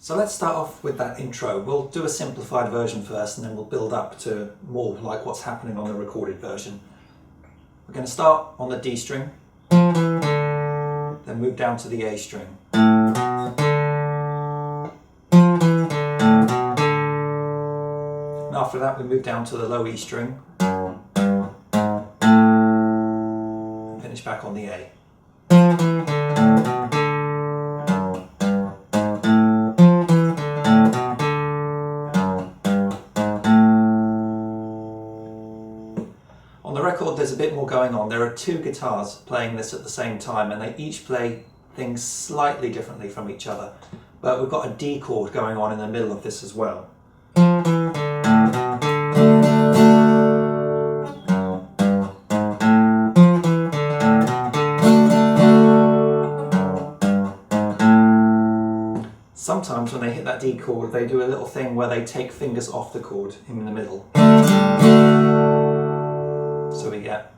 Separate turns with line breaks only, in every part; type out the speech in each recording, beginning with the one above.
So let's start off with that intro. We'll do a simplified version first and then we'll build up to more like what's happening on the recorded version. We're going to start on the D string, then move down to the A string. And after that we move down to the low E string and finish back on the A. On the record there's a bit more going on. There are two guitars playing this at the same time and they each play things slightly differently from each other. But we've got a D chord going on in the middle of this as well. Sometimes when they hit that D chord they do a little thing where they take fingers off the chord in the middle. So we get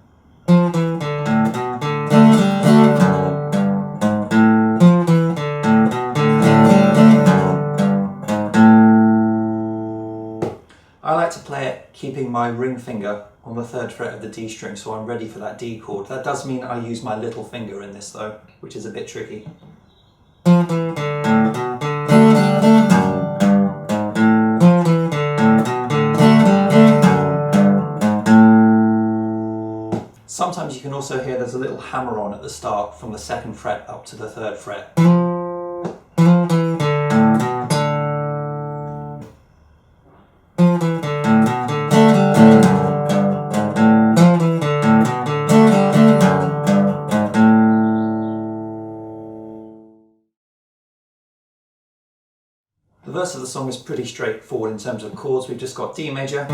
I like to play it keeping my ring finger on the 3rd fret of the D string so I'm ready for that D chord. That does mean I use my little finger in this though, which is a bit tricky. Sometimes you can also hear there's a little hammer on at the start from the 2nd fret up to the 3rd fret. The verse of the song is pretty straightforward in terms of chords. We've just got D major,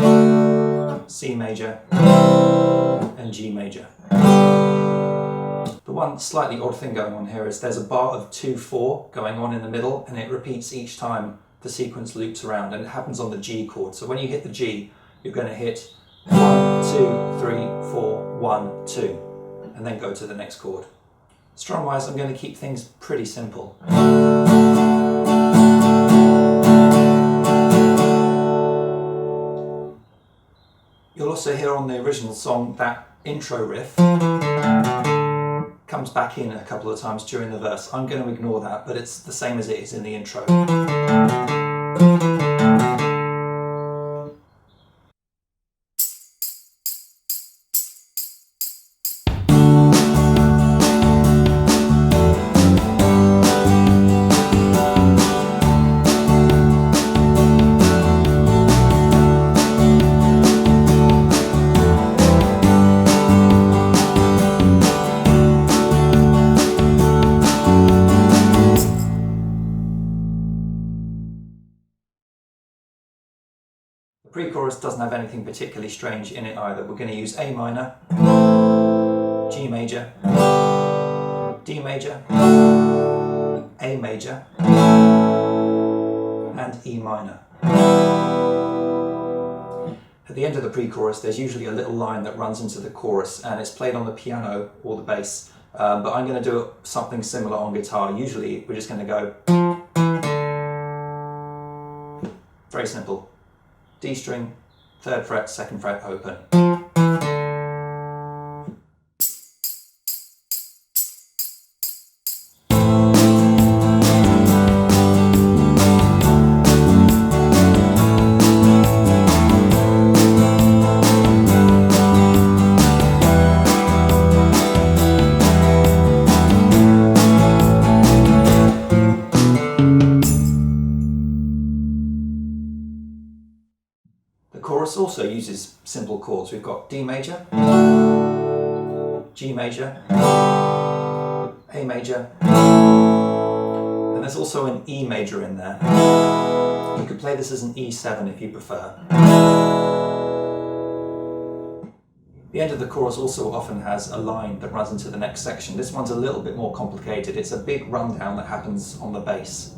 C major, and G major. The one slightly odd thing going on here is there's a bar of 2/4 going on in the middle and it repeats each time the sequence loops around and it happens on the G chord. So when you hit the G, you're going to hit 1, 2, 3, 4, 1, 2 and then go to the next chord. Strum wise I'm going to keep things pretty simple. You'll also hear on the original song that intro riff comes back in a couple of times during the verse. I'm going to ignore that, but it's the same as it is in the intro. The pre-chorus doesn't have anything particularly strange in it either. We're going to use A minor, G major, D major, A major, and E minor. At the end of the pre-chorus there's usually a little line that runs into the chorus and it's played on the piano or the bass, but I'm going to do something similar on guitar. Usually we're just going to go very simple. D string, 3rd fret, 2nd fret, open. The chorus also uses simple chords. We've got D major, G major, A major, and there's also an E major in there. You could play this as an E7 if you prefer. The end of the chorus also often has a line that runs into the next section. This one's a little bit more complicated. It's a big rundown that happens on the bass.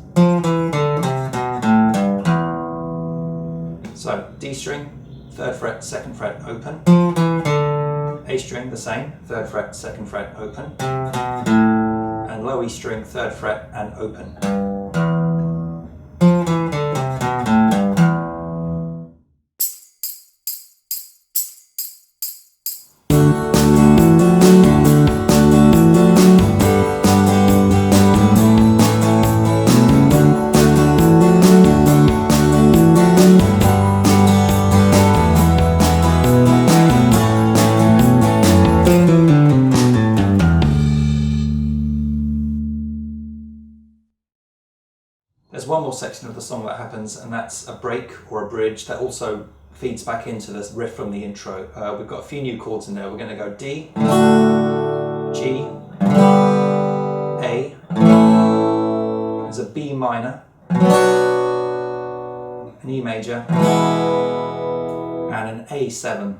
So D string, 3rd fret, 2nd fret, open. A string, the same, 3rd fret, 2nd fret, open. And low E string, 3rd fret and open. section of the song that happens, and that's a break or a bridge that also feeds back into this riff from the intro. We've got a few new chords in there. We're going to go D, G, A, there's a B minor, an E major, and an A7.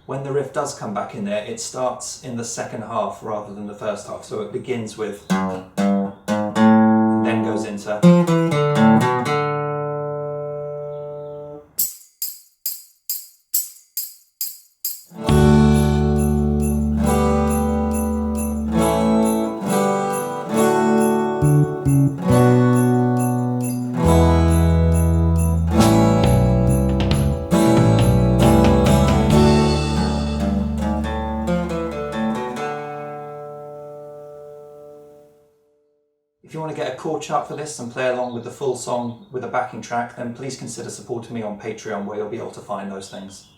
When the riff does come back in there, it starts in the second half rather than the first half. So it begins with, and then goes into. If you want to get a chord chart for this and play along with the full song with a backing track, then please consider supporting me on Patreon, where you'll be able to find those things.